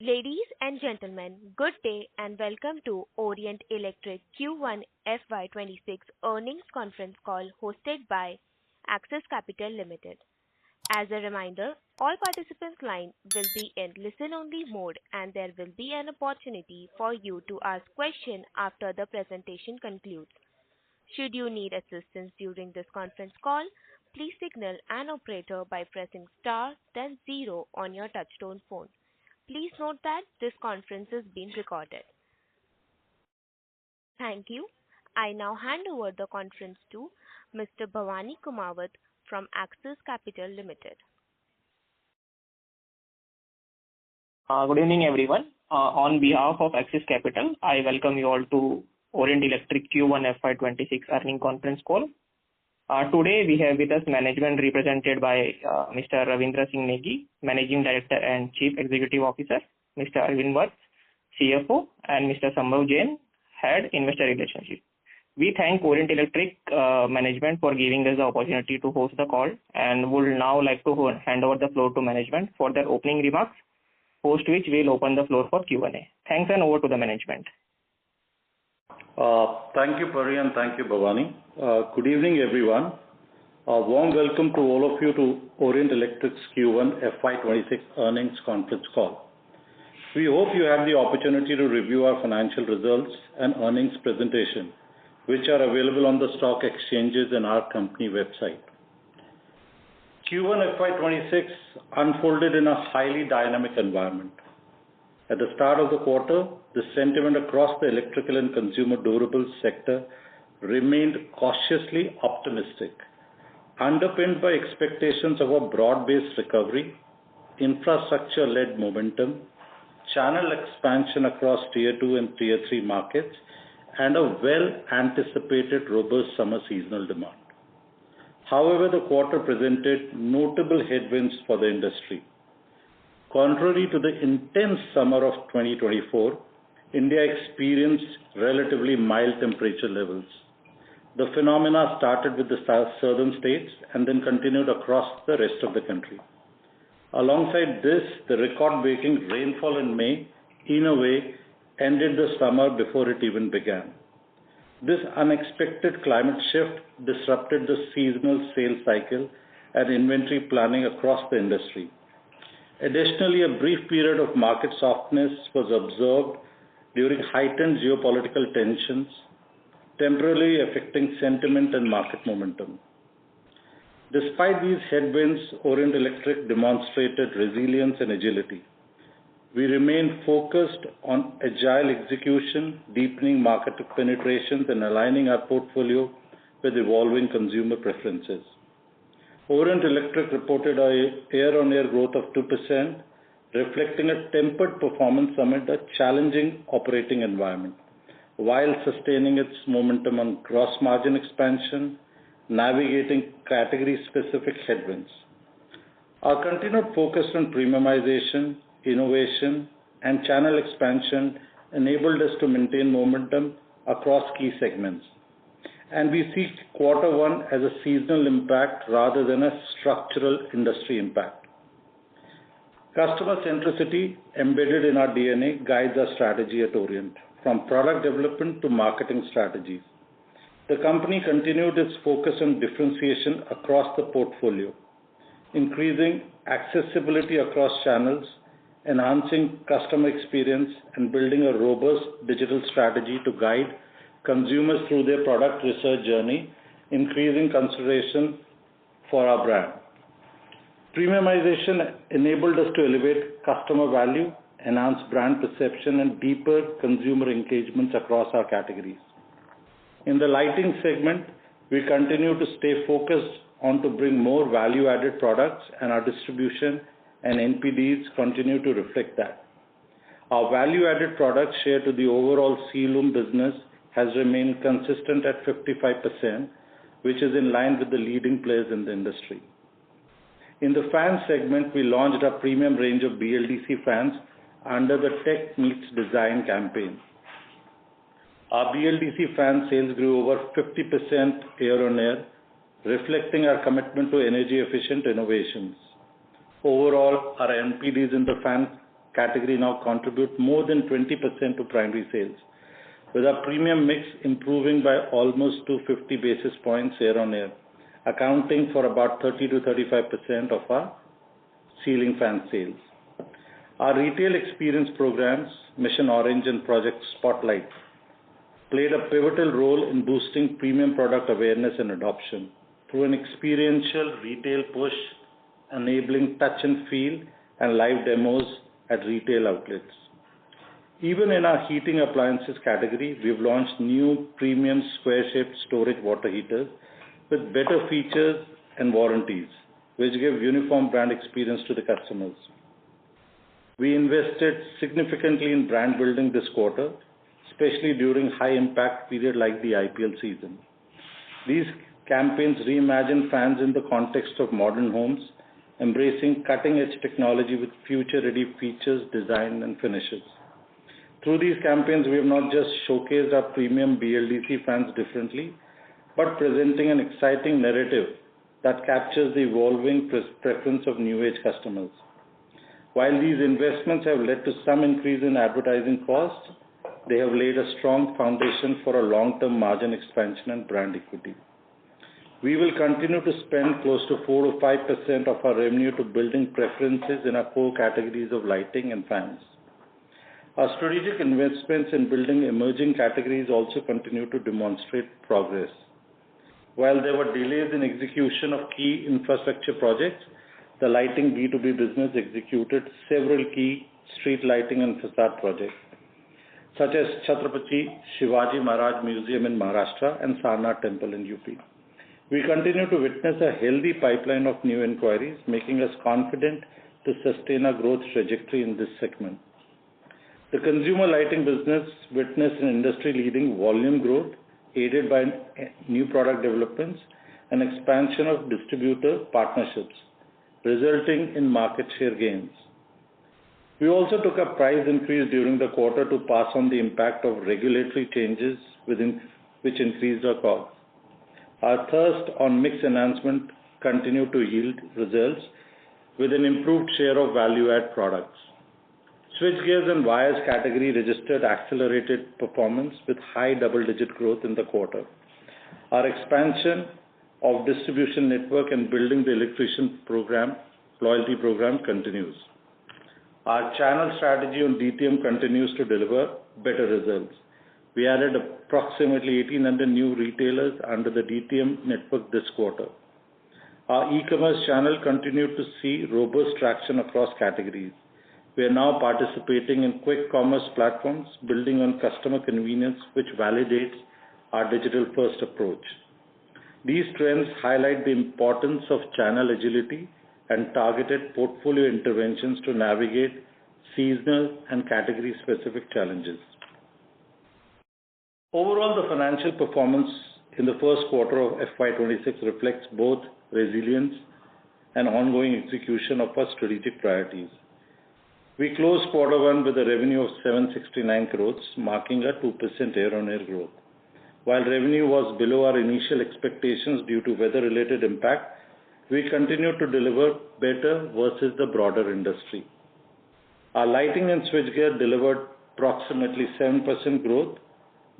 Ladies and gentlemen, good day and welcome to Orient Electric Q1FY26 earnings conference call hosted by Axis Capital Ltd. As a reminder, all participants' lines will be in listen-only mode and there will be an opportunity for you to ask questions after the presentation concludes. Should you need assistance during this conference call, please signal an operator by pressing star then zero on your touchtone phone. Please note that this conference is being recorded. Thank you. I now hand over the conference to Mr. Bhavani Kumawat from Axis Capital Ltd. Good evening, everyone. On behalf of Axis Capital, I welcome you all to Orient Electric Q1FY26 earnings conference call. Today, we have with us management represented by Mr. Ravindra Singh Negi, Managing Director and Chief Executive Officer, Mr. Arvind Vats, CFO, and Mr. Sambhav Jain, Head Investor Relations. We thank Orient Electric management for giving us the opportunity to host the call and would now like to hand over the floor to management for their opening remarks, post which we'll open the floor for Q&A. Thanks and over to the management. Thank you, Pari, and thank you, Bhavani. Good evening, everyone. A warm welcome to all of you to Orient Electric's Q1 FY26 earnings conference call. We hope you have the opportunity to review our financial results and earnings presentation, which are available on the stock exchanges and our company website. Q1 FY26 unfolded in a highly dynamic environment. At the start of the quarter, the sentiment across the electrical and consumer durables sector remained cautiously optimistic, underpinned by expectations of a broad-based recovery, infrastructure-led momentum, channel expansion across Tier 2 and Tier 3 markets, and a well-anticipated robust summer seasonal demand. However, the quarter presented notable headwinds for the industry. Contrary to the intense summer of 2024, India experienced relatively mild temperature levels. The phenomena started with the southern states and then continued across the rest of the country. Alongside this, the record-breaking rainfall in May, in a way, ended the summer before it even began. This unexpected climate shift disrupted the seasonal sales cycle and inventory planning across the industry. Additionally, a brief period of market softness was observed during heightened geopolitical tensions, temporarily affecting sentiment and market momentum. Despite these headwinds, Orient Electric demonstrated resilience and agility. We remained focused on agile execution, deepening market penetrations, and aligning our portfolio with evolving consumer preferences. Orient Electric reported a year-on-year growth of 2%, reflecting a tempered performance amid a challenging operating environment, while sustaining its momentum on gross margin expansion, navigating category-specific headwinds. Our continued focus on premiumization, innovation, and channel expansion enabled us to maintain momentum across key segments. And we see Q1 as a seasonal impact rather than a structural industry impact. Customer centricity embedded in our DNA guides our strategy at Orient, from product development to marketing strategies. The company continued its focus on differentiation across the portfolio, increasing accessibility across channels, enhancing customer experience, and building a robust digital strategy to guide consumers through their product research journey, increasing consideration for our brand. Premiumization enabled us to elevate customer value, enhance brand perception, and deeper consumer engagements across our categories. In the lighting segment, we continue to stay focused on to bring more value-added products, and our distribution and NPDs continue to reflect that. Our value-added product share to the overall Ceiling business has remained consistent at 55%, which is in line with the leading players in the industry. In the fan segment, we launched a premium range of BLDC fans under the Tech Meets Design campaign. Our BLDC fan sales grew over 50% year-on-year, reflecting our commitment to energy-efficient innovations. Overall, our NPDs in the fan category now contribute more than 20% to primary sales, with our premium mix improving by almost 250 basis points year-on-year, accounting for about 30 to 35% of our ceiling fan sales. Our retail experience programs, Mission Orange and Project Spotlight, played a pivotal role in boosting premium product awareness and adoption through an experiential retail push, enabling touch and feel and live demos at retail outlets. Even in our heating appliances category, we've launched new premium square-shaped storage water heaters with better features and warranties, which give uniform brand experience to the customers. We invested significantly in brand building this quarter, especially during high-impact period like the IPL season. These campaigns reimagine fans in the context of modern homes, embracing cutting-edge technology with future-ready features, design, and finishes. Through these campaigns, we have not just showcased our premium BLDC fans differently, but presenting an exciting narrative that captures the evolving preference of new-age customers. While these investments have led to some increase in advertising costs, they have laid a strong foundation for a long-term margin expansion and brand equity. We will continue to spend close to 4 to 5% of our revenue to building preferences in our core categories of lighting and fans. Our strategic investments in building emerging categories also continue to demonstrate progress. While there were delays in execution of key infrastructure projects, the lighting B2B business executed several key street lighting and facade projects, such as Chhatrapati Shivaji Maharaj Museum in Maharashtra and Sarnath Temple in UP. We continue to witness a healthy pipeline of new inquiries, making us confident to sustain our growth trajectory in this segment. The consumer lighting business witnessed an industry-leading volume growth, aided by new product developments and expansion of distributor partnerships, resulting in market share gains. We also took a price increase during the quarter to pass on the impact of regulatory changes which increased our costs. Our thirst on mix enhancement continued to yield results with an improved share of value-add products. Switchgears and wires category registered accelerated performance with high double-digit growth in the quarter. Our expansion of distribution network and building the electrician loyalty program continues. Our channel strategy on DTM continues to deliver better results. We added approximately 1,800 new retailers under the DTM network this quarter. Our e-commerce channel continued to see robust traction across categories. We are now participating in quick commerce platforms, building on customer convenience, which validates our digital-first approach. These trends highlight the importance of channel agility and targeted portfolio interventions to navigate seasonal and category-specific challenges. Overall, the financial performance in the first quarter of FY26 reflects both resilience and ongoing execution of our strategic priorities. We closed quarter one with a revenue of 769 crores, marking a 2% year-on-year growth. While revenue was below our initial expectations due to weather-related impact, we continued to deliver better versus the broader industry. Our lighting and switchgear delivered approximately 7% growth.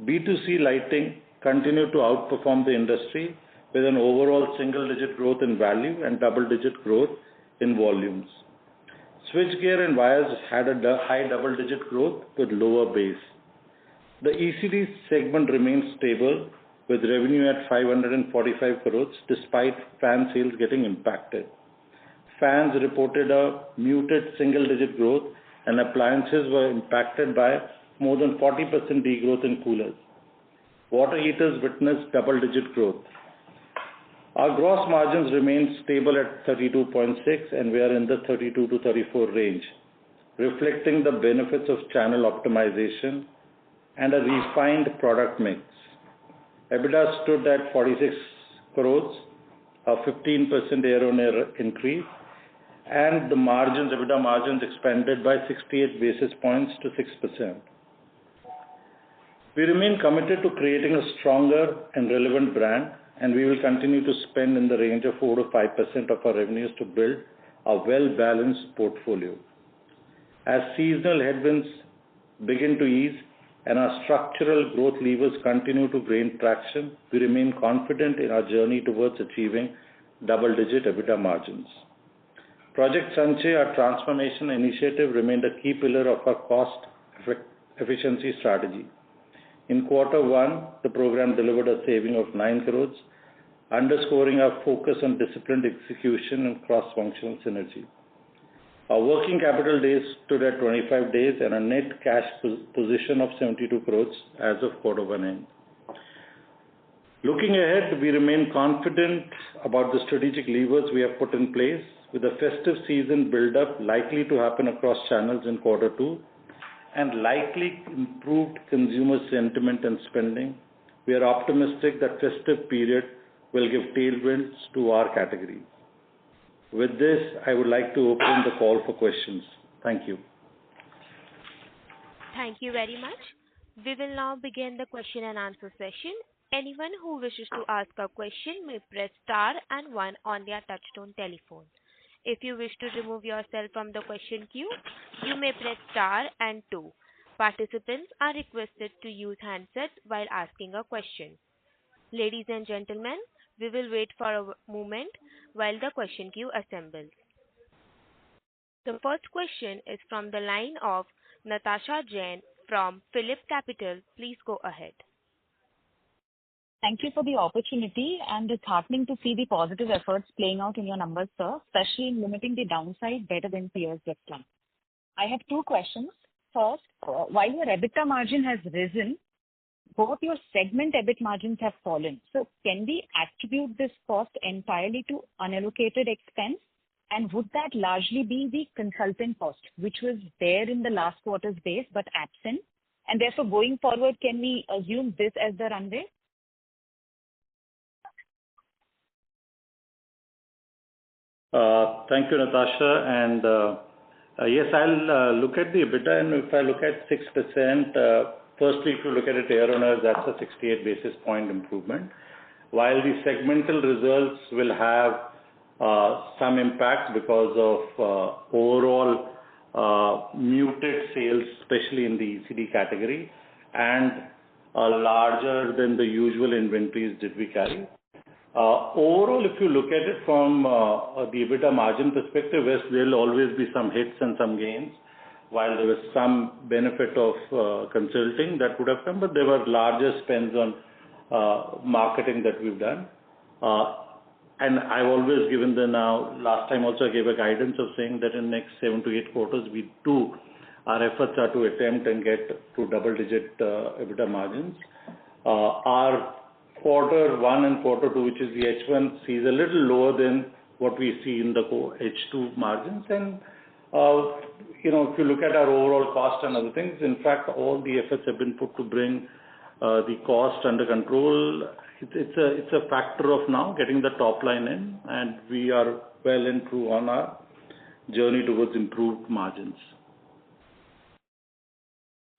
B2C lighting continued to outperform the industry with an overall single-digit growth in value and double-digit growth in volumes. Switchgear and wires had a high double-digit growth with lower base. The ECD segment remains stable with revenue at 545 crores despite fan sales getting impacted. Fans reported a muted single-digit growth and appliances were impacted by more than 40% degrowth in coolers. Water heaters witnessed double-digit growth. Our gross margins remain stable at 32.6 and we are in the 32 to 34 range, reflecting the benefits of channel optimization and a refined product mix. EBITDA stood at 46 crores, a 15% year-on-year increase, and the EBITDA margins expanded by 68 basis points to 6%. We remain committed to creating a stronger and relevant brand, and we will continue to spend in the range of 4 to 5% of our revenues to build a well-balanced portfolio. As seasonal headwinds begin to ease and our structural growth levers continue to gain traction, we remain confident in our journey towards achieving double-digit EBITDA margins. Project Sanchay, our transformation initiative, remained a key pillar of our cost efficiency strategy. In Q1, the program delivered a saving of 9 crores, underscoring our focus on disciplined execution and cross-functional synergy. Our working capital days stood at 25 days and a net cash position of 72 crores as of Q1 end. Looking ahead, we remain confident about the strategic levers we have put in place, with the festive season build-up likely to happen across channels in Q2 and likely improved consumer sentiment and spending. We are optimistic that festive period will give tailwinds to our categories. With this, I would like to open the call for questions. Thank you. Thank you very much. We will now begin the question and answer session. Anyone who wishes to ask a question may press star and 1 on their touchtone telephone. If you wish to remove yourself from the question queue, you may press star and 2. Participants are requested to use handsets while asking a question. Ladies and gentlemen, we will wait for a moment while the question queue assembles. The first question is from the line of Natasha Jain from Phillip Capital. Please go ahead. Thank you for the opportunity, and it's heartening to see the positive efforts playing out in your numbers, sir, especially in limiting the downside better than peers this time. I have 2 questions. First, while your EBITDA margin has risen, both your segment EBIT margins have fallen. So can we attribute this cost entirely to unallocated expense? And would that largely be the consultant cost, which was there in the last quarter's base but absent? And therefore, going forward, can we assume this as the runway? Thank you, Natasha. And yes, I'll look at the EBITDA, and if I look at 6%, firstly, if you look at it year on year, that's a 68 basis point improvement. While the segmental results will have some impact because of overall muted sales, especially in the ECD category, and larger than the usual inventories that we carry. Overall, if you look at it from the EBITDA margin perspective, yes, there will always be some hits and some gains. While there was some benefit of consulting that would have come, but there were larger spends on marketing that we've done. And I've always given last time also I gave a guidance of saying that in the next 7 to 8 quarters, our efforts are to attempt and get to double-digit EBITDA margins. Our Q1 and Q2, which is the H1, sees a little lower than what we see in the H2 margins. And if you look at our overall cost and other things, in fact, all the efforts have been put to bring the cost under control. It's a factor of now getting the top line in, and we are well and true on our journey towards improved margins.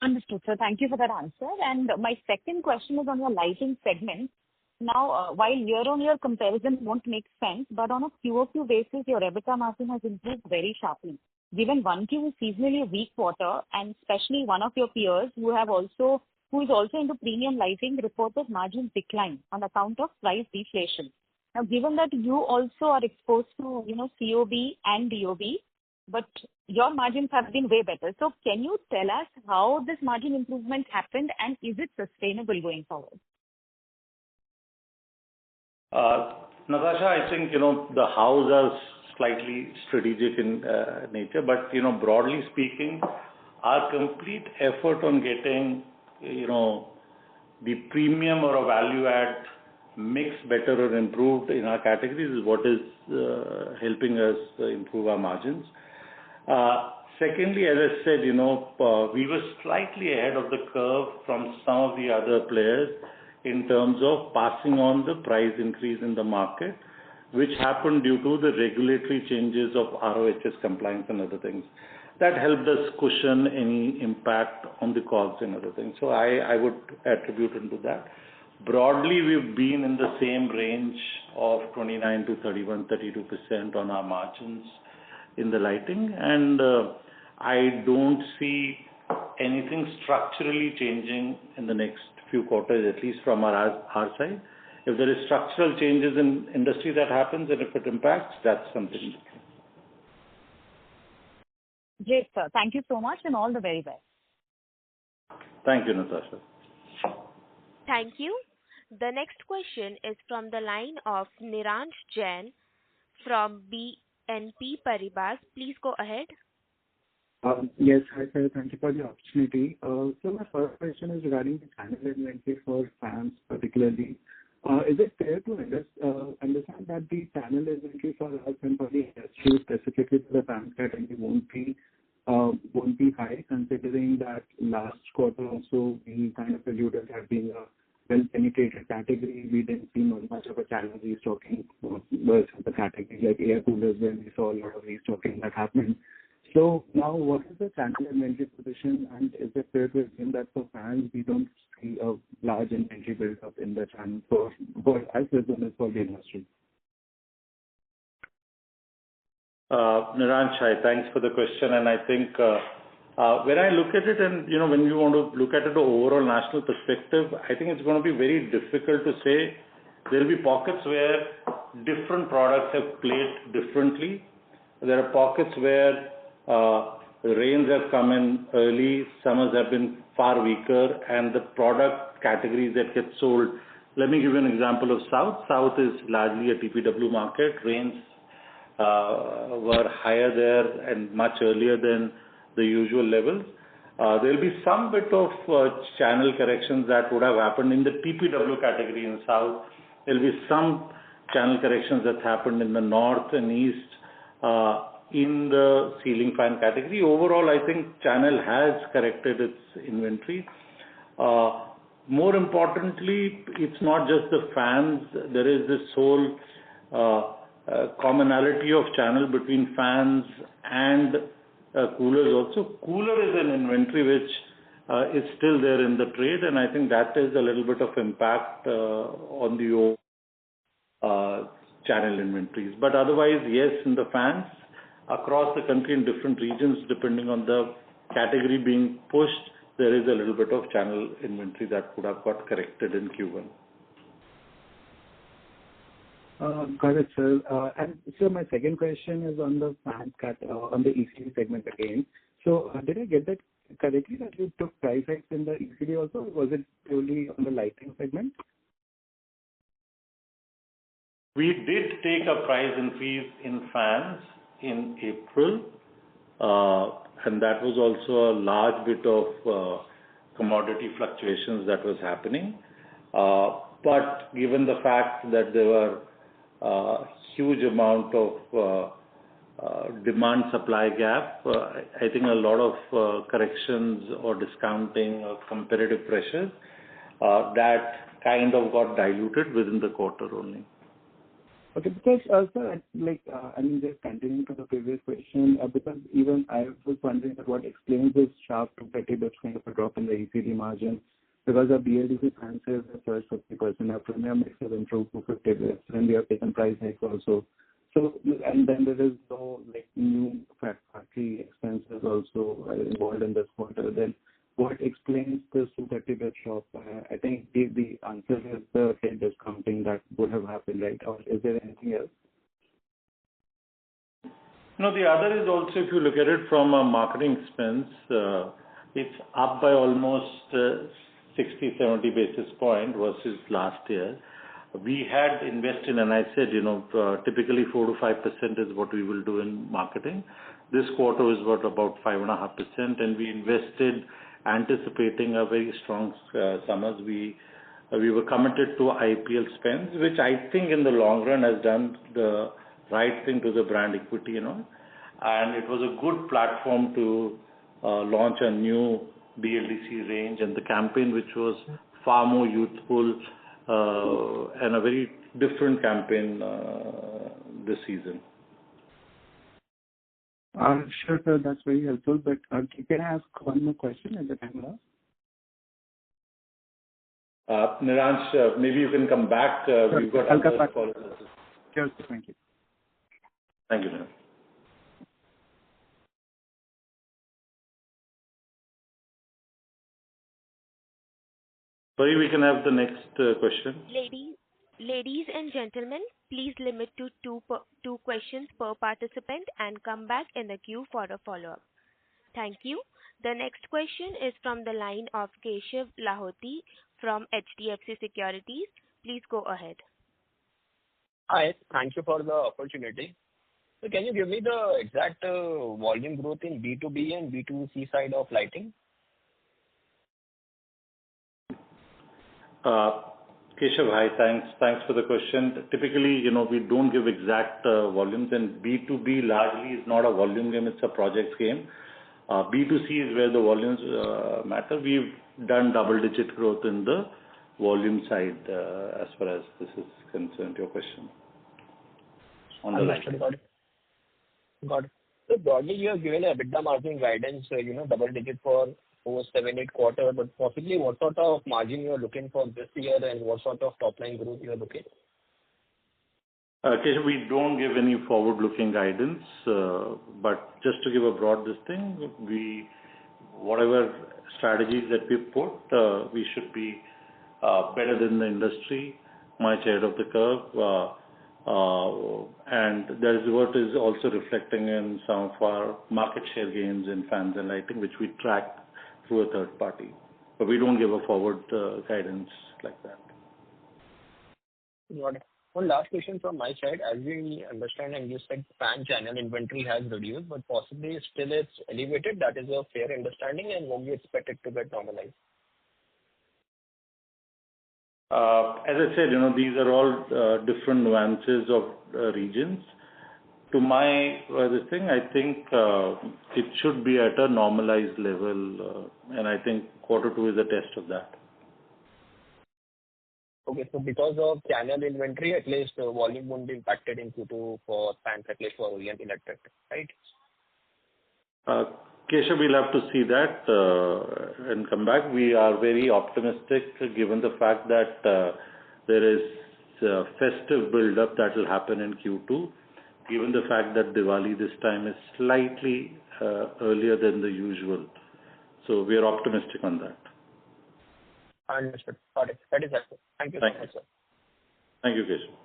Understood, sir. Thank you for that answer. And my second question is on your lighting segment. Now, while year-on-year comparison won't make sense, but on a QOQ basis, your EBITDA margin has improved very sharply. Given 1Q is seasonally a weak quarter, and especially one of your peers who is also into premium lighting reported margin decline on account of price deflation. Now, given that you also are exposed to COB and DOB, but your margins have been way better. So can you tell us how this margin improvement happened, and is it sustainable going forward? Natasha, I think, the house are slightly strategic in nature, but, broadly speaking, our complete effort on getting, the premium or a value add mix better or improved in our categories is what is helping us improve our margins. Secondly, as I said, we were slightly ahead of the curve from some of the other players in terms of passing on the price increase in the market, which happened due to the regulatory changes of ROHS compliance and other things. That helped us cushion any impact on the costs and other things. So I would attribute into that. Broadly, we've been in the same range of 29 to 31, 32% on our margins in the lighting. And I don't see anything structurally changing in the next few quarters, at least from our side. If there is structural changes in industry that happens and if it impacts, that's something different. Great, sir. Thank you so much and all the very best. Thank you, Natasha. Thank you. The next question is from the line of Niransh Jain from BNP Paribas. Please go ahead. Yes, hi sir. Thank you for the opportunity. So my first question is regarding the channel inventory for fans particularly. Is it fair to understand that the channel inventory for us and for the industry, specifically for the fans category, won't be high, considering that last quarter also we kind of alluded that being a well-penetrated category, we didn't see much of a channel restocking versus the category like air coolers, where we saw a lot of restocking that happened. So now, what is the channel inventory position, and is it fair to assume that for fans we don't see a large inventory build-up in the channel for us as well as for the industry? Niransh, hi, thanks for the question. And I think when I look at it, and when you want to look at it the overall national perspective, I think it's going to be very difficult to say. There will be pockets where different products have played differently. There are pockets where rains have come in early, summers have been far weaker, and the product categories that get sold. Let me give you an example of South. South is largely a TPW market. Rains were higher there and much earlier than the usual levels. There will be some bit of channel corrections that would have happened in the TPW category in South. There will be some channel corrections that happened in the North and East in the ceiling fan category. Overall, I think channel has corrected its inventory. More importantly, it's not just the fans. There is this whole commonality of channel between fans and coolers also. Cooler is an inventory which is still there in the trade, and I think that is a little bit of impact on the channel inventories. But otherwise, yes, in the fans, across the country in different regions, depending on the category being pushed, there is a little bit of channel inventory that could have got corrected in Q1. Got it, sir. And so my second question is on the on the ECD segment again. So did I get that correctly, that you took price hikes in the ECD also, or was it purely on the lighting segment? We did take a price increase in fans in April, and that was also a large bit of commodity fluctuations that was happening. But given the fact that there were huge amount of demand-supply gap, I think a lot of corrections or discounting or competitive pressures that kind of got diluted within the quarter only. Okay, because sir, just continuing to the previous question, because even I was wondering what explains this sharp 230 basis kind of a drop in the ECD margin, because the BLDC fan sales have surged 50%, our premium mix has improved to 50 basis, and we have taken price hikes also. So, and then there is no new factory expenses also involved in this quarter. Then what explains this 230 basis drop? I think the answer is the trade discounting that would have happened, right? Or is there anything else? No, the other is also, if you look at it from a marketing expense, it's up by almost 60-70 basis point versus last year. We had invested, and I said, typically 4 to 5% is what we will do in marketing. This quarter was about 5.5%, and we invested anticipating a very strong summers. We were committed to IPL spends, which I think in the long run has done the right thing to the brand equity, and it was a good platform to launch a new BLDC range, and the campaign, which was far more youthful and a very different campaign this season. Sure, sir, that's very helpful. But can I ask one more question at the time now? Niransh, maybe you can come back. Sure. We've got I'll come other back. callers. Sure, thank you. Thank you, Niransh. Sorry, we can have the next question. Ladies and gentlemen, please limit to two questions per participant and come back in the queue for a follow-up. Thank you. The next question is from the line of Keshav Lahoti from HDFC Securities. Please go ahead. Hi, thank you for the opportunity. So can you give me the exact volume growth in B2B and B2C side of lighting? Keshav, hi. Thanks for the question. Typically, we don't give exact volumes, and B2B largely is not a volume game, it's a project game. B2C is where the volumes matter. We've done double-digit growth in the volume side as far as this is concerned, your question. On the lighting. Got it. So broadly, you have given a EBITDA margin guidance, double-digit for over 7-8 quarters, but possibly what sort of margin you are looking for this year and what sort of top-line growth you are looking? Keshav, we don't give any forward-looking guidance, but just to give a broad whatever strategies that we put, we should be better than the industry, much ahead of the curve, and that is what is also reflecting in some of our market share gains in fans and lighting, which we track through a third party. But we don't give a forward guidance like that. Got it. One last question from my side. As we understand, and you said fan channel inventory has reduced, but possibly still it's elevated. That is a fair understanding, and when we expect it to get normalized? As I said, these are all different nuances of regions. To my thing, I think it should be at a normalized level, and I think Q2 is a test of that. Okay, so because of channel inventory, at least volume won't be impacted in Q2 for fans, at least for Orient Electric, right? Keshav, we'll have to see that and come back. We are very optimistic given the fact that there is festive build-up that will happen in Q2, given the fact that Diwali this time is slightly earlier than the usual. So we are optimistic on that. Understood. Got it. That is helpful. Thank you so much, sir. Thank you, Keshav.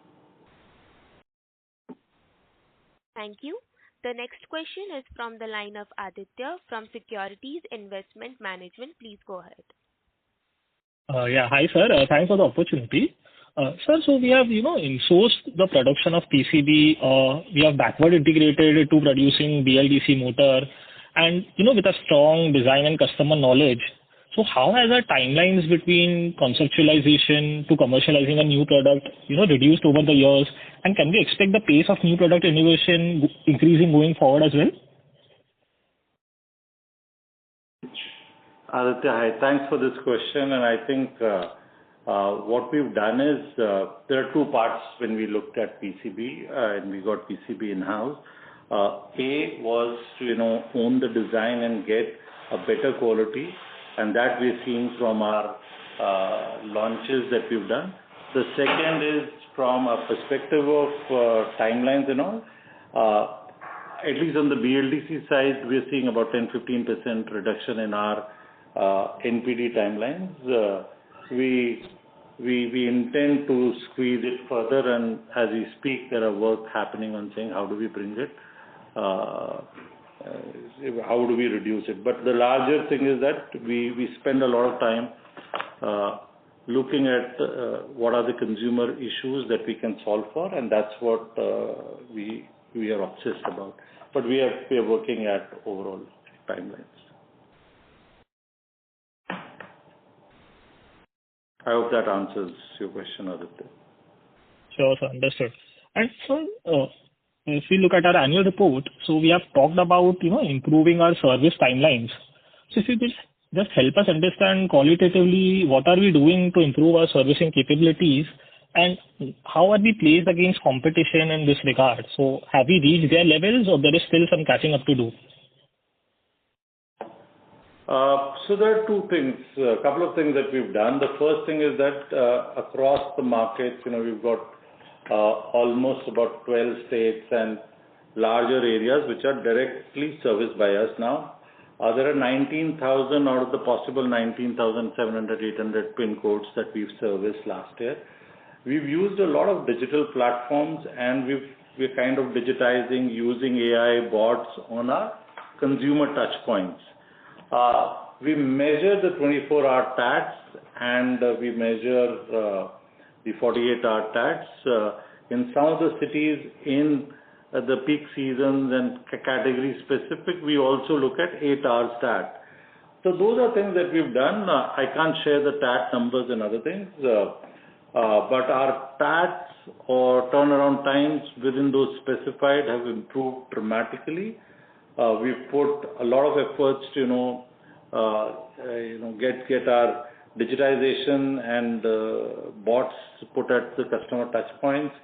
Thank you. The next question is from the line of Aditya from Securities Investment Management. Please go ahead. Hi, sir. Thanks for the opportunity. Sir, so we have, insourced the production of PCB. We have backward integrated to producing BLDC motor and, with a strong design and customer knowledge. So how has our timelines between conceptualization to commercializing a new product, reduced over the years? And can we expect the pace of new product innovation increasing going forward as well? Aditya, hi. Thanks for this question. And I think what we've done is there are two parts when we looked at PCB and we got PCB in-house. A was to own the design and get a better quality, and that we're seeing from our launches that we've done. The second is from a perspective of timelines and all. At least on the BLDC side, we're seeing about 10-15% reduction in our NPD timelines. We intend to squeeze it further, and as we speak, there are work happening on saying how do we bring it, how do we reduce it. But the larger thing is that we spend a lot of time looking at what are the consumer issues that we can solve for, and that's what we are obsessed about. But we are working at overall timelines. I hope that answers your question, Aditya. Sure, sir. Understood. And so, if we look at our annual report, so we have talked about, improving our service timelines. So if you could just help us understand qualitatively what are we doing to improve our servicing capabilities and how are we placed against competition in this regard? So have we reached their levels or there is still some catching up to do? So there are two things, a couple of things that we've done. The first thing is that across the markets, we've got almost about 12 states and larger areas which are directly serviced by us now. There are 19,000 out of the possible 19,700, 800 pin codes that we've serviced last year. We've used a lot of digital platforms, and we're kind of digitizing using AI bots on our consumer touch points. We measure the 24-hour TATs, and we measure the 48-hour TATs. In some of the cities in the peak seasons and category specific, we also look at 8-hour TAT. So those are things that we've done. I can't share the TAT numbers and other things, but our TATs or turnaround times within those specified have improved dramatically. We've put a lot of efforts to get our digitization and bots put at the customer touch points.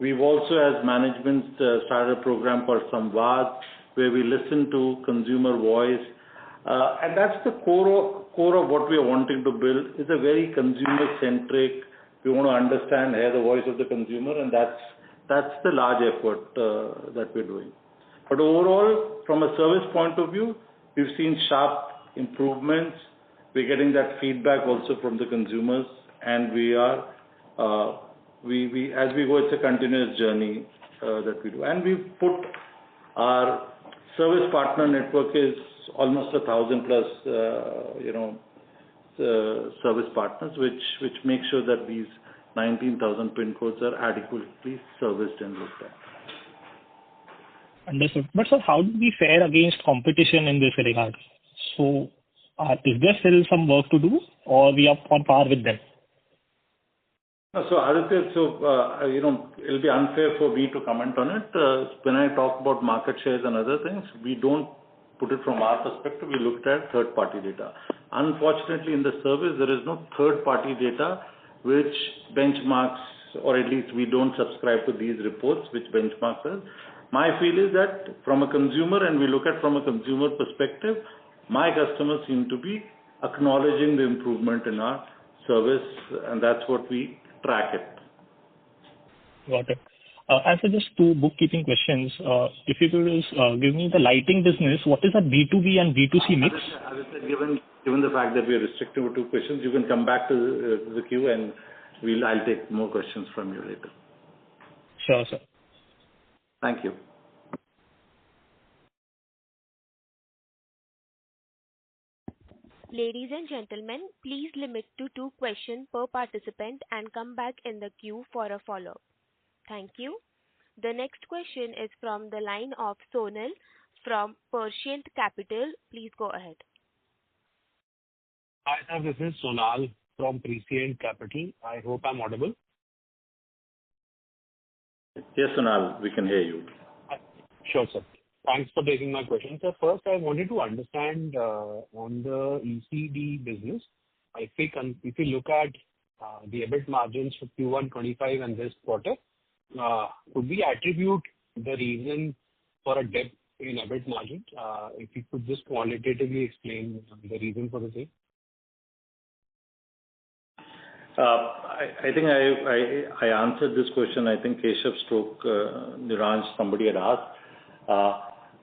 We've also, as management, started a program called Samvad, where we listen to consumer voice, and that's the core of what we are wanting to build. Is a very consumer-centric. We want to understand, hear the voice of the consumer, and that's the large effort that we're doing. But overall, from a service point of view, we've seen sharp improvements. We're getting that feedback also from the consumers, and we are, as we go, it's a continuous journey that we do. And we've put our service partner network is almost 1,000 plus, service partners, which make sure that these 19,000 pin codes are adequately serviced and looked at. Understood. But sir, how do we fare against competition in this regard? So, is there still some work to do, or we are on par with them? So Aditya, it'll be unfair for me to comment on it. When I talk about market shares and other things, we don't put it from our perspective. We looked at third-party data. Unfortunately, in the service, there is no third-party data which benchmarks, or at least we don't subscribe to these reports which benchmarks us. My feel is that from a consumer, and we look at from a consumer perspective, my customers seem to be acknowledging the improvement in our service, and that's what we track it. Got it. And so just two bookkeeping questions. If you could give me the lighting business, what is the B2B and B2C mix? Given the fact that we are restricted to 2 questions, you can come back to the queue, and I'll take more questions from you later. Sure, sir. Thank you. Ladies and gentlemen, please limit to 2 questions per participant and come back in the queue for a follow-up. Thank you. The next question is from the line of Sonal from Orient Capital. Please go ahead. Hi, sir. This is Sonal from Orient Capital. I hope I'm audible. Yes, Sonal, we can hear you. Sure, sir. Thanks for taking my question. So first, I wanted to understand on the ECD business, if we look at the EBIT margins for Q1/25 and this quarter, could we attribute the reason for a dip in EBIT margin? If you could just qualitatively explain the reason for the same. I think I answered this question. I think Keshav stroke Niranj, somebody had asked.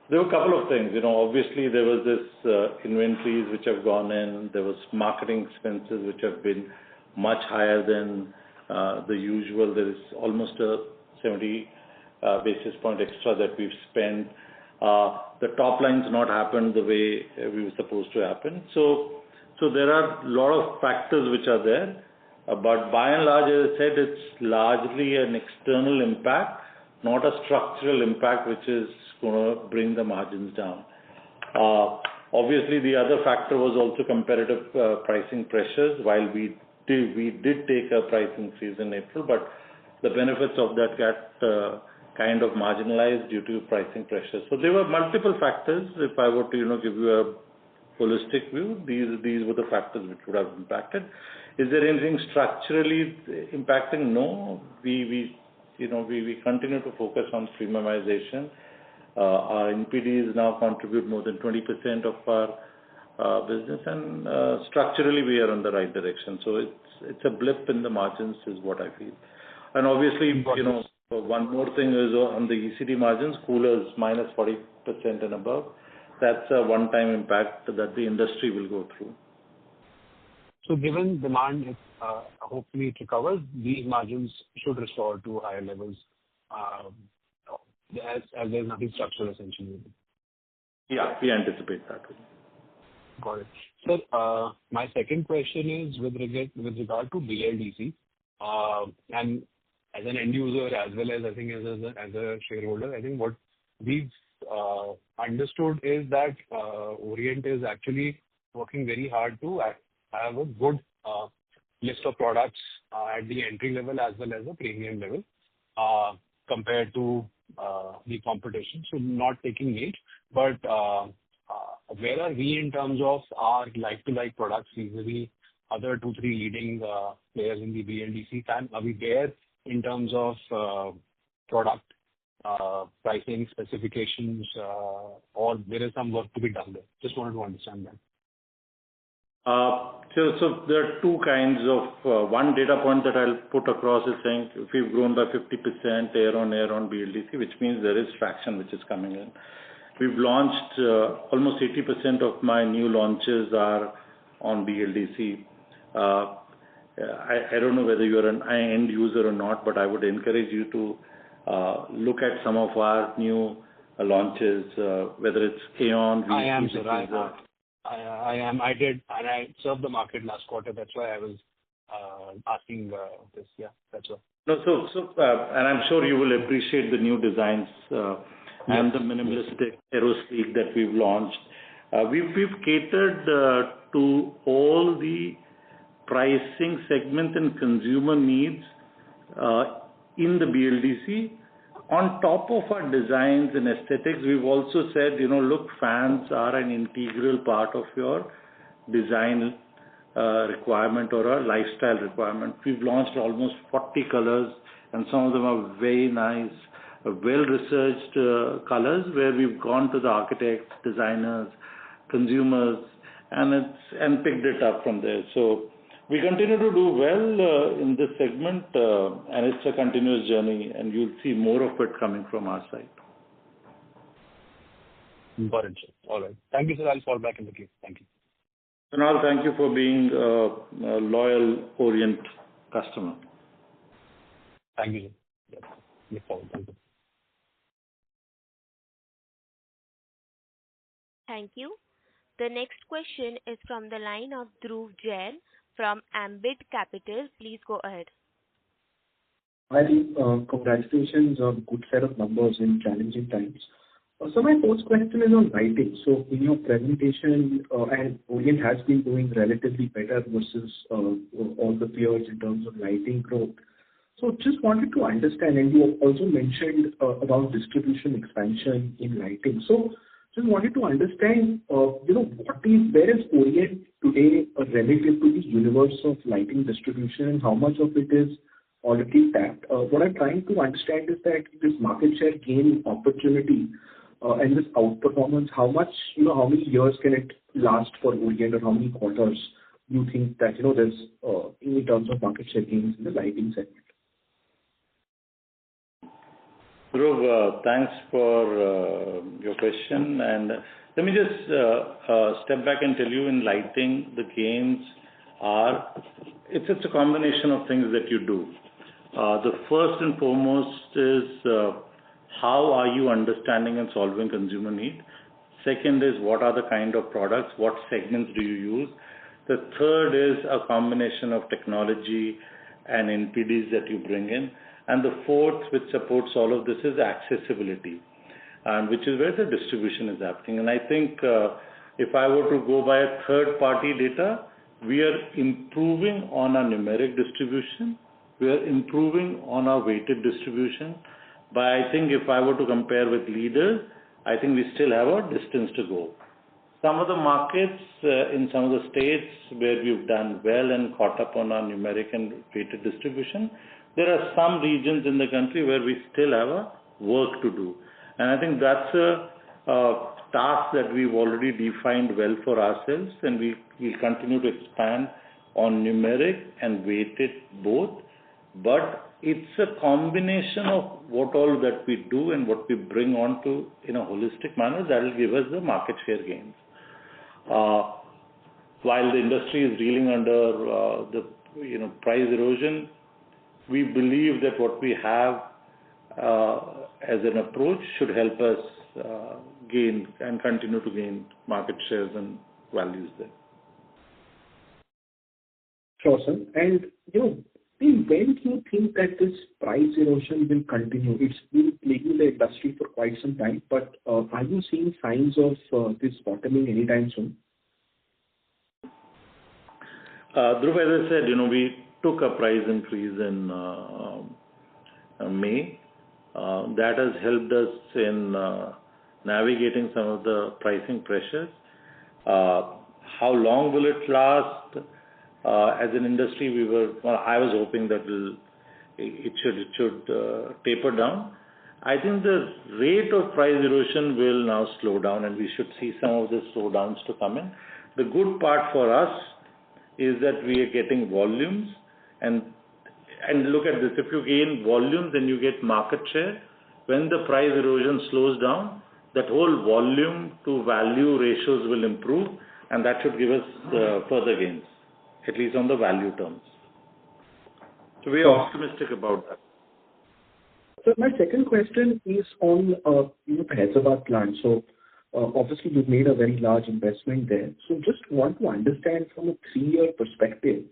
There were a couple of things. Obviously there was this inventories which have gone in. There was marketing expenses which have been much higher than the usual. There is almost a 70 basis point extra that we've spent. The top line's not happened the way we were supposed to happen. So there are a lot of factors which are there. But by and large, as I said, it's largely an external impact, not a structural impact which is going to bring the margins down. Obviously, the other factor was also competitive pricing pressures. While we did take a price increase in April, but the benefits of that got kind of marginalized due to pricing pressures. So there were multiple factors. If I were to give you a holistic view, these were the factors which would have impacted. Is there anything structurally impacting? No. We continue to focus on premiumization. Our NPDs now contribute more than 20% of our business, and structurally we are on the right direction. So it's a blip in the margins is what I feel. And obviously, one more thing is on the ECD margins, coolers minus 40% and above. that's a one-time impact that the industry will go through. So given demand, hopefully it recovers, these margins should restore to higher levels, as there's nothing structural essentially. Yeah, we anticipate that. Got it. Sir, my second question is with regard to BLDC, and as an end user as well as I think as a shareholder, I think what we've understood is that Orient is actually working very hard to have a good list of products at the entry level as well as the premium level compared to the competition. So not taking lead, but where are we in terms of our like-to-like products vis-a-vis other 2-3 leading players in the BLDC fan? Are we there in terms of product pricing specifications, or there is some work to be done there? Just wanted to understand that. So there are two kinds of, one data point that I'll put across is saying if we've grown by 50% year-on-year on BLDC, which means there is traction which is coming in. We've launched almost 80% of my new launches are on BLDC. I don't know whether you're an end user or not, but I would encourage you to look at some of our new launches, whether it's Aeon. I am, sir. I am. I did, and I served the market last quarter. That's why I was asking this. Yeah, that's all. No, and I'm sure you will appreciate the new designs and the minimalistic aerospeak that we've launched. We've catered to all the pricing segment and consumer needs in the BLDC. On top of our designs and aesthetics, we've also said, look, fans are an integral part of your design requirement or a lifestyle requirement. We've launched almost 40 colors, and some of them are very nice, well-researched colors where we've gone to the architects, designers, consumers, and picked it up from there. So we continue to do well in this segment, and it's a continuous journey, and you'll see more of it coming from our side. Got it, sir. All right. Thank you, sir. I'll fall back in the queue. Thank you. Kunal, thank you for being a loyal Orient customer. Thank you, sir. Yeah. Look forward. Thank you. Thank you. The next question is from the line of Dhruv Jain from Ambit Capital. Please go ahead. Hi, congratulations on good set of numbers in challenging times. So my first question is on lighting. So in your presentation, and Orient has been doing relatively better versus all the peers in terms of lighting growth. So just wanted to understand, and you also mentioned about distribution expansion in lighting. So just wanted to understand, where is Orient today relative to the universe of lighting distribution, and how much of it is already tapped? What I'm trying to understand is that this market share gain opportunity and this outperformance, how many years can it last for Orient, or how many quarters you think that there's in terms of market share gains in the lighting segment? Dhruv, thanks for your question. And let me just step back and tell you, in lighting, the gains are, it's a combination of things that you do. The first and foremost is how are you understanding and solving consumer need? Second is what are the kind of products, what segments do you use? The third is a combination of technology and NPDs that you bring in. And the fourth, which supports all of this, is accessibility, and which is where the distribution is happening. And I think if I were to go by a third-party data, we are improving on our numeric distribution. We are improving on our weighted distribution. But I think if I were to compare with leaders, I think we still have a distance to go. Some of the markets in some of the states where we've done well and caught up on our numeric and weighted distribution, there are some regions in the country where we still have a work to do. And I think that's a task that we've already defined well for ourselves, and we continue to expand on numeric and weighted both. But it's a combination of what all that we do and what we bring on to in a holistic manner that will give us the market share gains. While the industry is reeling under the price erosion, we believe that what we have as an approach should help us gain and continue to gain market shares and values there. Sure, sir. And when do you think that this price erosion will continue? It's been plaguing the industry for quite some time, but are you seeing signs of this bottoming anytime soon? Dhruv, as I said, we took a price increase in May. That has helped us in navigating some of the pricing pressures. How long will it last? As an industry, I was hoping that it should taper down. I think the rate of price erosion will now slow down, and we should see some of the slowdowns to come in. The good part for us is that we are getting volumes, and look at this. If you gain volume, then you get market share. When the price erosion slows down, that whole volume to value ratios will improve, and that should give us further gains, at least on the value terms. So we are optimistic about that. So my second question is on the Hyderabad plant. So obviously you've made a very large investment there. So just want to understand from a 3-year perspective,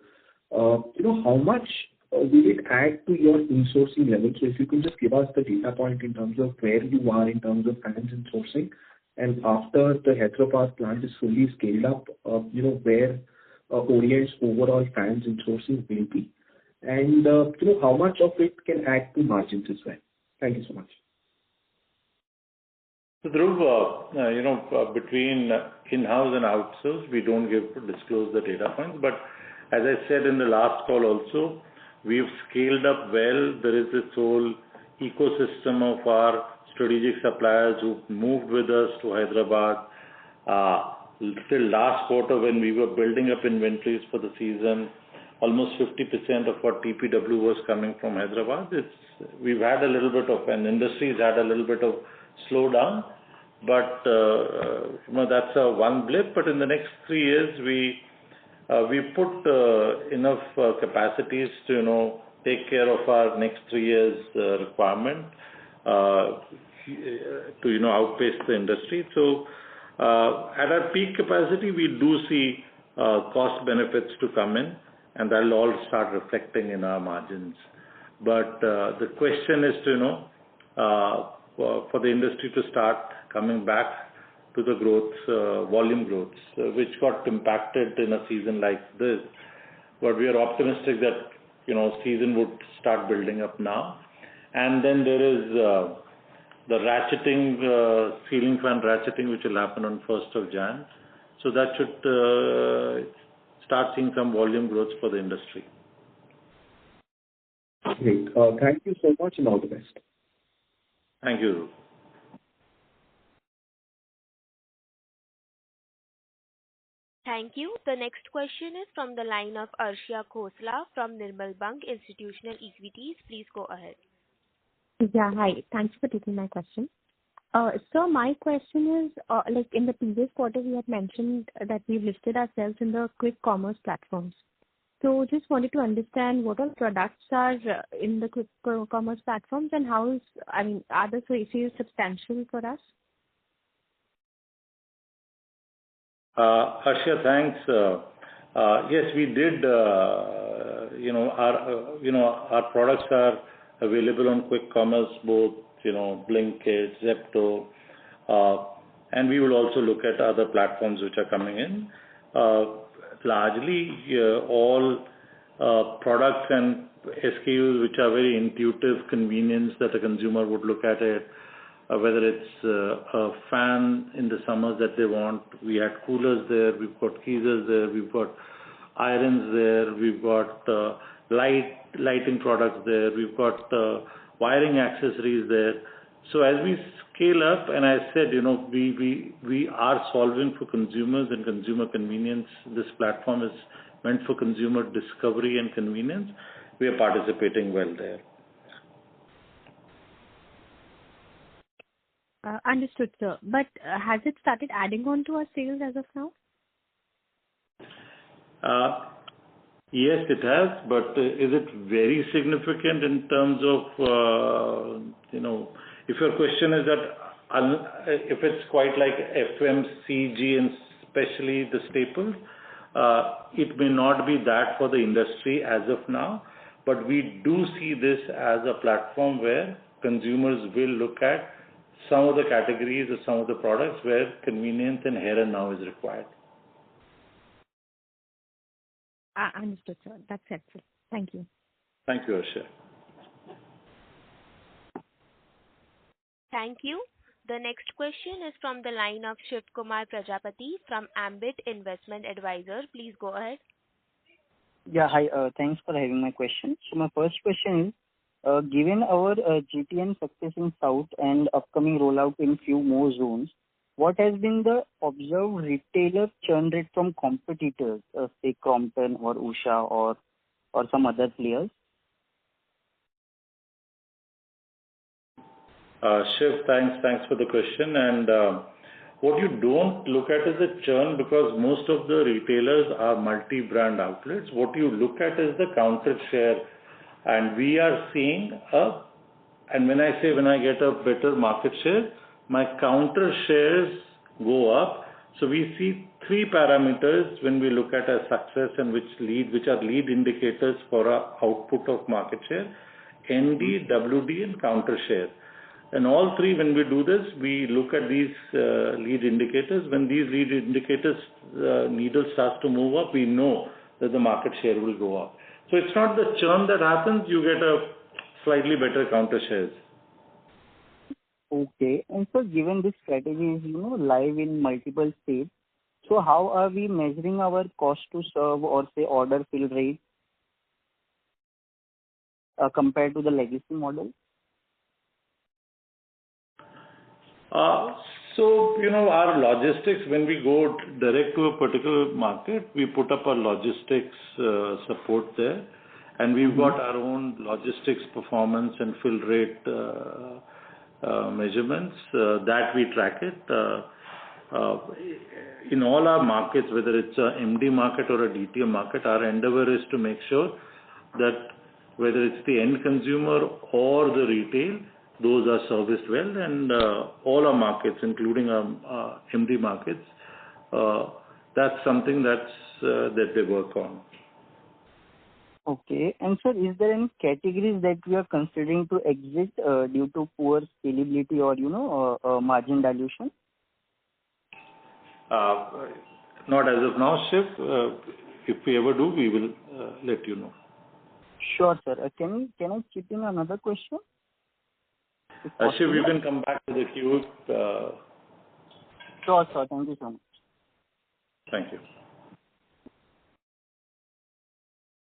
how much will it add to your insourcing level? So if you can just give us the data point in terms of where you are in terms of fans insourcing, and after the Hyderabad plant is fully scaled up, where Orient's overall fans insourcing will be, and how much of it can add to margins as well. Thank you so much. So Dhruv, between in-house and outsource, we don't disclose the data points. But as I said in the last call also, we've scaled up well. There is this whole ecosystem of our strategic suppliers who moved with us to Hyderabad. Till last quarter, when we were building up inventories for the season, almost 50% of our TPW was coming from Hyderabad. We've had a little bit of, and industry's had a little bit of slowdown, but that's a one blip. But in the next 3 years, we put enough capacities to take care of our next 3 years requirement to outpace the industry. So at our peak capacity, we do see cost benefits to come in, and that will all start reflecting in our margins. But the question is for the industry to start coming back to the growth, volume growth, which got impacted in a season like this. But we are optimistic that season would start building up now. And then there is the ratcheting, ceiling fan ratcheting, which will happen on 1st of Jan. So that should start seeing some volume growth for the industry. Great. Thank you so much, and all the best. Thank you. Thank you. The next question is from the line of Arshia Khosla from Nirmal Bang Institutional Equities. Please go ahead. Yeah, hi. Thanks for taking my question. So my question is, like in the previous quarter, we had mentioned that we've listed ourselves in the quick commerce platforms. So just wanted to understand what all products are in the quick commerce platforms, and are the sales substantial for us? Arshia, thanks. Yes, we did. Our products are available on quick commerce, both Blinkit, Zepto, and we will also look at other platforms which are coming in. Largely, all products and SKUs which are very intuitive, convenience that a consumer would look at it. Whether it's a fan in the summers that they want, we had coolers there, we've got geysers there, we've got irons there, we've got lighting products there, we've got wiring accessories there. So as we scale up, and I said, we are solving for consumers and consumer convenience. This platform is meant for consumer discovery and convenience. we are participating well there. Understood, sir. But has it started adding on to our sales as of now? Yes, it has, but is it very significant in terms of, if your question is that if it's quite like FMCG and especially the staples, it may not be that for the industry as of now, but we do see this as a platform where consumers will look at some of the categories or some of the products where convenience and here and now is required. Understood, sir. That's helpful. Thank you. Thank you, Asha. Thank you. The next question is from the line of Shiv Kumar Prajapati from Ambit Investment Advisor. Please go ahead. Yeah, hi. Thanks for having my question. So my first question is, given our GTN success in South and upcoming rollout in few more zones, what has been the observed retailer churn rate from competitors, say Crompton or Usha or some other players? Shiv, thanks for the question. And what you don't look at is the churn because most of the retailers are multi-brand outlets. What you look at is the counter share. And we are seeing and when I get a better market share, my counter shares go up. So we see three parameters when we look at a success and which are lead indicators for our output of market share: ND, WD, and counter share. And all three, when we do this, we look at these lead indicators. When these lead indicators needle starts to move up, we know that the market share will go up. So it's not the churn that happens, you get a slightly better counter shares. Okay. And so given this strategy is, live in multiple states, so how are we measuring our cost to serve or say order fill rate compared to the legacy model? So, our logistics, when we go direct to a particular market, we put up a logistics support there. And we've got our own logistics performance and fill rate measurements that we track it. In all our markets, whether it's a MD market or a DTM market, our endeavor is to make sure that whether it's the end consumer or the retail, those are serviced well, and all our markets, including our MD markets, that's something that they work on. Okay. And sir, is there any categories that we are considering to exit due to poor scalability or margin dilution? Not as of now, Shiv. If we ever do, we will let you know. Sure, sir. Can I chip in another question? Shiv, you can come back to the queue. Sure, sir. Thank you so much. Thank you.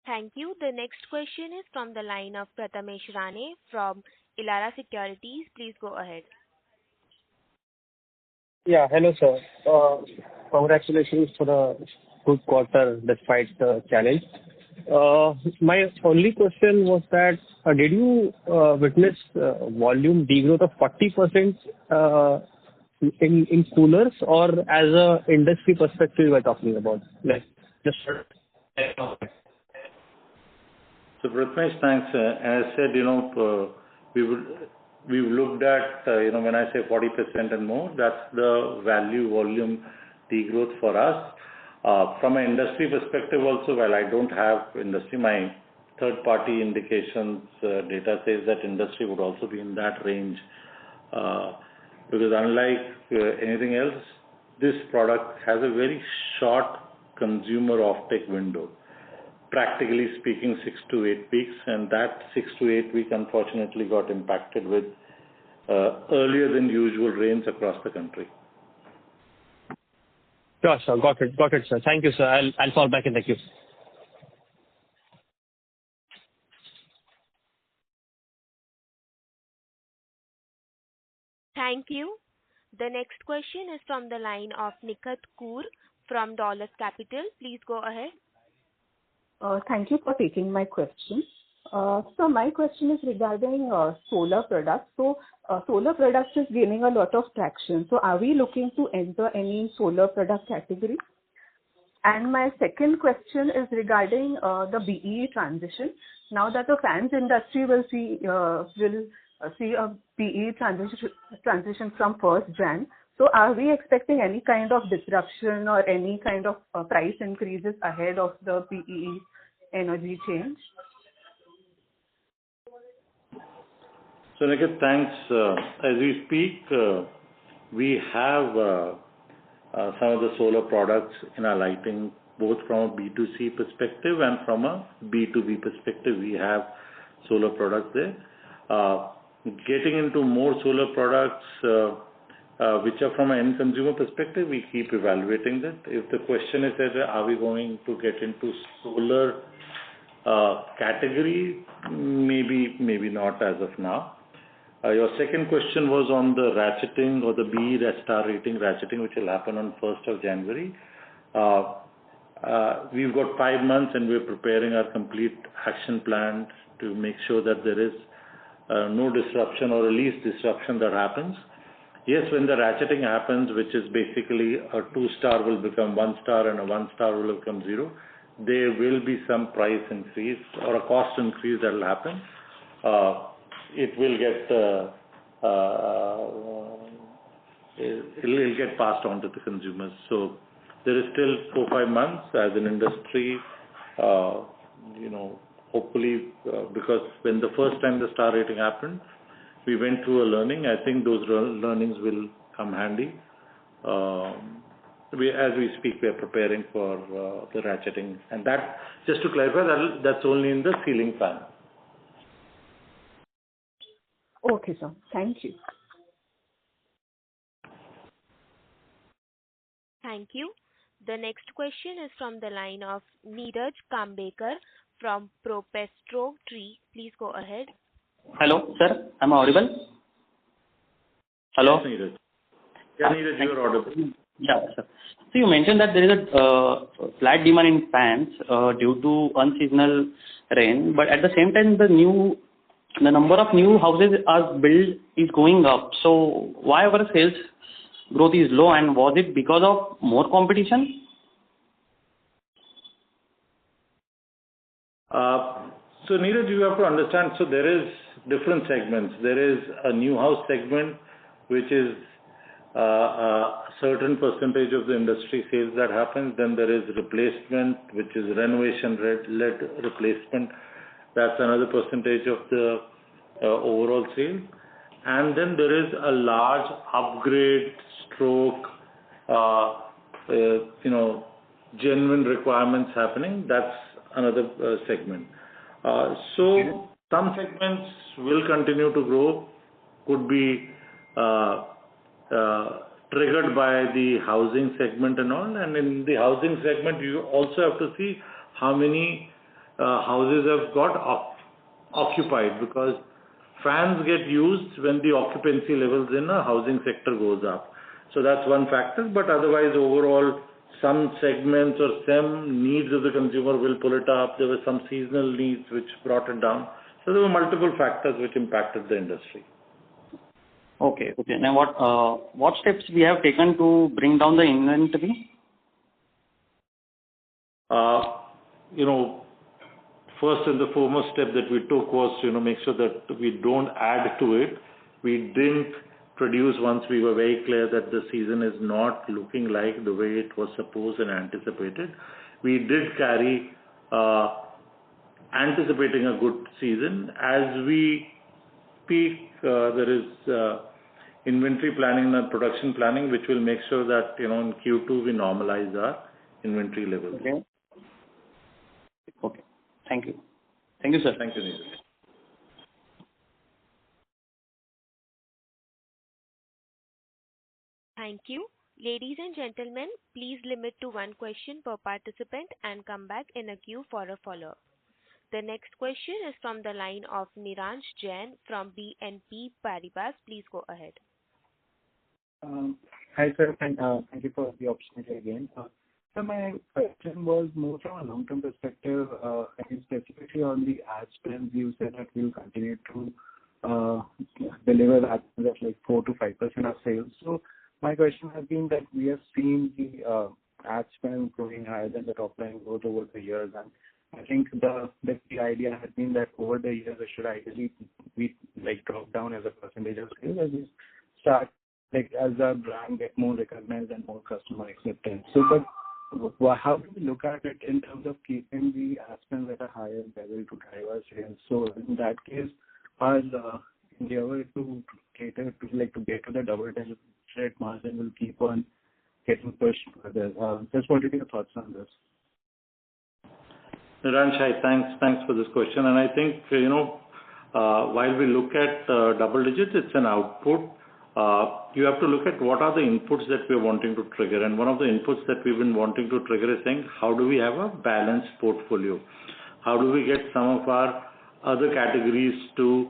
Thank you. The next question is from the line of Prathamesh Rane from Elara Securities. Please go ahead. Yeah, hello, sir. Congratulations for the good quarter despite the challenge. My only question was that did you witness volume degrowth of 40% in coolers, or as a industry perspective you are talking about? Like just. So, Prathamesh, thanks. As I said, we've looked at, when I say 40% and more, that's the value volume degrowth for us. From an industry perspective also, well, I don't have industry, my third-party indications data says that industry would also be in that range. Because unlike anything else, this product has a very short consumer offtake window. Practically speaking, 6 to 8 weeks, and that 6 to 8 week unfortunately got impacted with earlier than usual rains across the country. Sure, sir. Got it, sir. Thank you, sir. I'll fall back in the queue. Thank you. The next question is from the line of Nikhat Kaur from Dollars Capital. Please go ahead. Thank you for taking my question. So my question is regarding solar products. So solar products is gaining a lot of traction. So are we looking to enter any solar product category? And my second question is regarding the BEE transition. Now that the fans industry will see a BEE transition from 1st Jan. So are we expecting any kind of disruption or any kind of price increases ahead of the BEE energy change? So Nikhil, thanks. As we speak, we have some of the solar products in our lighting, both from a B2C perspective and from a B2B perspective. We have solar products there. Getting into more solar products, which are from an end consumer perspective, we keep evaluating that. If the question is that are we going to get into solar category, maybe not as of now. Your second question was on the ratcheting or the BE star rating ratcheting, which will happen on 1st of January. We've got 5 months and we're preparing our complete action plan to make sure that there is no disruption or the least disruption that happens. Yes, when the ratcheting happens, which is basically a 2-star will become 1-star and a 1-star will become 0, there will be some price increase or a cost increase that will happen. It will get passed on to the consumers. So there is still 4-5 months as an industry, hopefully, because when the first time the star rating happened, we went through a learning. I think those learnings will come handy. As we speak, we are preparing for the ratcheting. And that, just to clarify, that's only in the ceiling fan. Okay, sir. Thank you. Thank you. The next question is from the line of Neeraj Kambekar from Propestro Tree. Please go ahead. Hello, sir. Am I audible? Hello? Yes, Neeraj. Yeah, Neeraj, you are audible. Yeah, sir. So you mentioned that there is a flat demand in fans due to unseasonal rain, but at the same time, the number of new houses are built is going up. So why our sales growth is low, and was it because of more competition? So Neeraj, you have to understand, so there is different segments. There is a new house segment, which is a certain percentage of the industry sales that happens. Then there is replacement, which is renovation-led replacement. That's another percentage of the overall sale. And then there is a large upgrade stroke, genuine requirements happening. That's another segment. So some segments will continue to grow, could be triggered by the housing segment and all. And in the housing segment, you also have to see how many houses have got occupied, because fans get used when the occupancy levels in a housing sector goes up. So that's one factor, but otherwise overall some segments or some needs of the consumer will pull it up. There were some seasonal needs which brought it down. So there were multiple factors which impacted the industry. Okay. Now what steps we have taken to bring down the inventory? First and the foremost step that we took was make sure that we don't add to it. We didn't produce once we were very clear that the season is not looking like the way it was supposed and anticipated. We did carry anticipating a good season. As we speak, there is inventory planning and production planning, which will make sure that in Q2 we normalize our inventory levels. Okay. Thank you. Thank you, sir. Thank you, Neeraj. Thank you. Ladies and gentlemen, please limit to one question per participant and come back in a queue for a follow-up. The next question is from the line of Niransh Jain from BNP Paribas. Please go ahead. Hi, sir. Thank you for the opportunity again. So my question was more from a long-term perspective, and specifically on the ad spend. You said that we'll continue to deliver ad spend at like 4 to 5% of sales. So my question has been that we have seen the ad spend growing higher than the top line growth over the years, and I think the idea has been that over the years it should ideally be like drop down as a percentage of sales as we start like as our brand get more recognized and more customer acceptance. So, but how do we look at it in terms of keeping the ad spend at a higher level to drive our sales? So in that case, our endeavor to cater to like to get to the double-digit margin will keep on getting pushed further. Just wanted your thoughts on this. Niransh, thanks for this question. And I think, while we look at double digits, it's an output. You have to look at what are the inputs that we're wanting to trigger. And one of the inputs that we've been wanting to trigger is saying, how do we have a balanced portfolio? How do we get some of our other categories to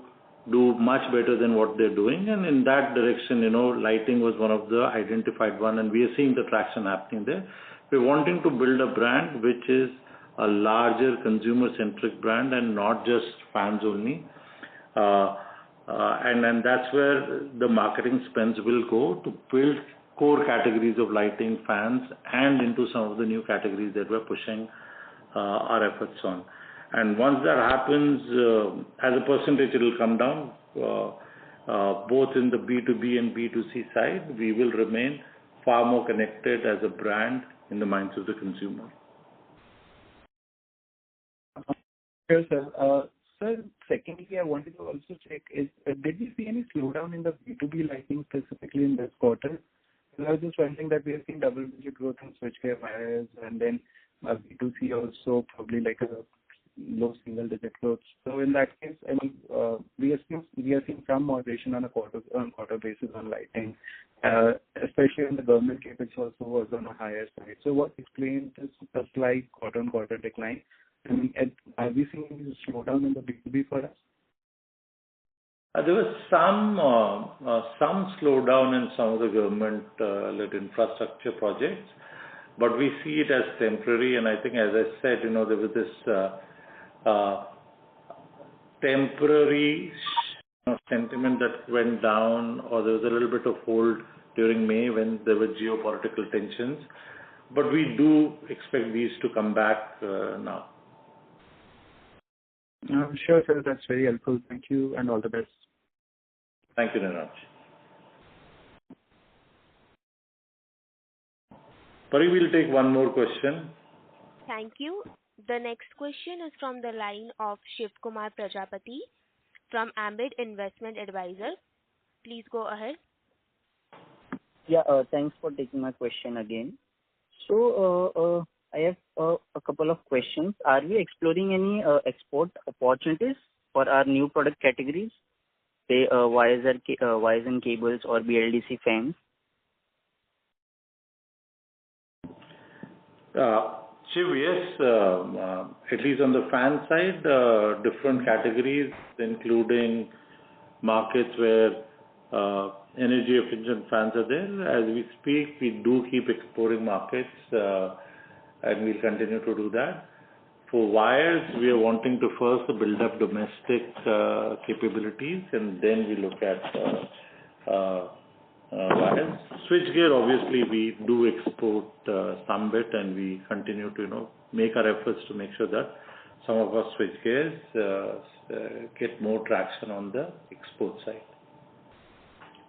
do much better than what they're doing? And in that direction, lighting was one of the identified one, and we are seeing the traction happening there. We're wanting to build a brand which is a larger consumer-centric brand and not just fans only. And that's where the marketing spends will go to build core categories of lighting, fans, and into some of the new categories that we're pushing our efforts on. And once that happens, as a percentage, it will come down. Both in the B2B and B2C side, we will remain far more connected as a brand in the minds of the consumer. Sure, sir. Sir, secondly, I wanted to also check, did we see any slowdown in the B2B lighting specifically in this quarter? Because I was just wondering that we have seen double-digit growth in switchgear wires, and then B2C also probably like a low single-digit growth. So in that case, I mean, we are seeing some moderation on a quarter basis on lighting, especially in the government capex also was on a higher side. So what explains this slight quarter-on-quarter decline? I mean, are we seeing a slowdown in the B2B for us? There was some slowdown in some of the government-led infrastructure projects, but we see it as temporary. And I think, as I said, there was this temporary sentiment that went down, or there was a little bit of hold during May when there were geopolitical tensions. But we do expect these to come back now. Sure, sir. That's very helpful. Thank you, and all the best. Thank you, Niransh. Pari, we'll take one more question. Thank you. The next question is from the line of Shiv Kumar Prajapati from Ambit Investment Advisors. Please go ahead. Yeah, thanks for taking my question again. So, I have a couple of questions. Are we exploring any export opportunities for our new product categories, say wires and cables or BLDC fans? Shiv, yes, at least on the fan side, different categories, including markets where energy efficient fans are there. As we speak, we do keep exploring markets, and we'll continue to do that. For wires, we are wanting to first build up domestic capabilities, and then we look at wires. Switchgear, obviously, we do export some bit, and we continue to make our efforts to make sure that some of our switchgears get more traction on the export side.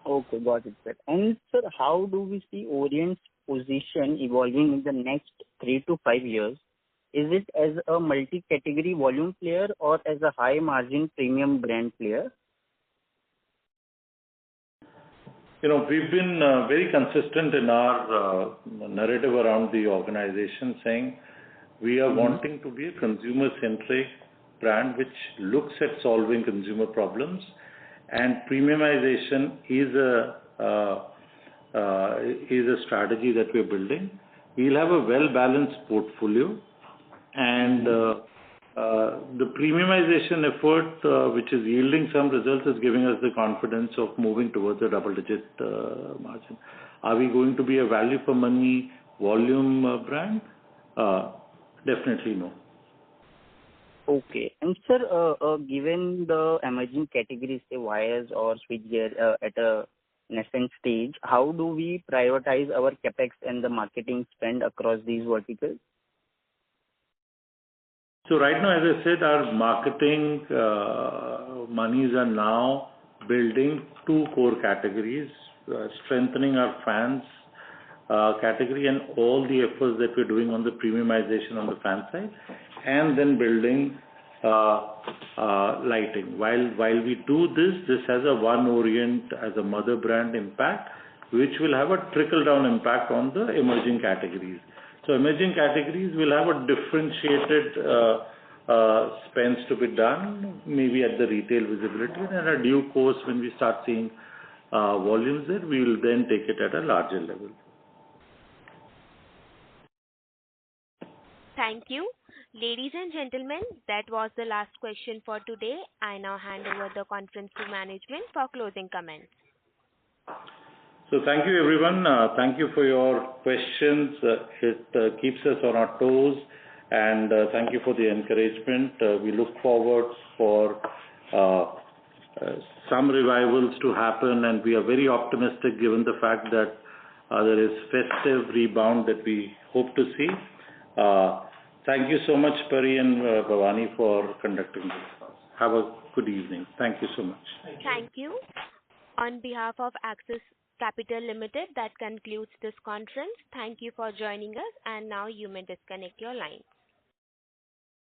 Okay, got it, sir. And sir, how do we see Orient's position evolving in the next 3 to 5 years? Is it as a multi-category volume player or as a high-margin premium brand player? We've been very consistent in our narrative around the organization, saying we are wanting to be a consumer-centric brand which looks at solving consumer problems, and premiumization is a strategy that we're building. We'll have a well-balanced portfolio, and the premiumization effort, which is yielding some results, is giving us the confidence of moving towards a double-digit margin. Are we going to be a value for money volume brand, definitely no. Okay. And sir, given the emerging categories, say wires or switchgear at a nascent stage, how do we prioritize our capex and the marketing spend across these verticals? So right now, as I said, our marketing monies are now building two core categories, strengthening our fans category and all the efforts that we're doing on the premiumization on the fan side, and then building lighting. While we do this has a One Orient as a mother brand impact, which will have a trickle-down impact on the emerging categories. So emerging categories will have a differentiated spends to be done, maybe at the retail visibility, and at a due course when we start seeing volumes there, we will then take it at a larger level. Thank you. Ladies and gentlemen, that was the last question for today. I now hand over the conference to management for closing comments. So thank you everyone. Thank you for your questions. It keeps us on our toes, and thank you for the encouragement. We look forward for some revivals to happen, and we are very optimistic given the fact that there is festive rebound that we hope to see. Thank you so much, Pari and Bhavani, for conducting this. Have a good evening. Thank you so much. Thank you. On behalf of Axis Capital Limited, that concludes this conference. Thank you for joining us, and now you may disconnect your line.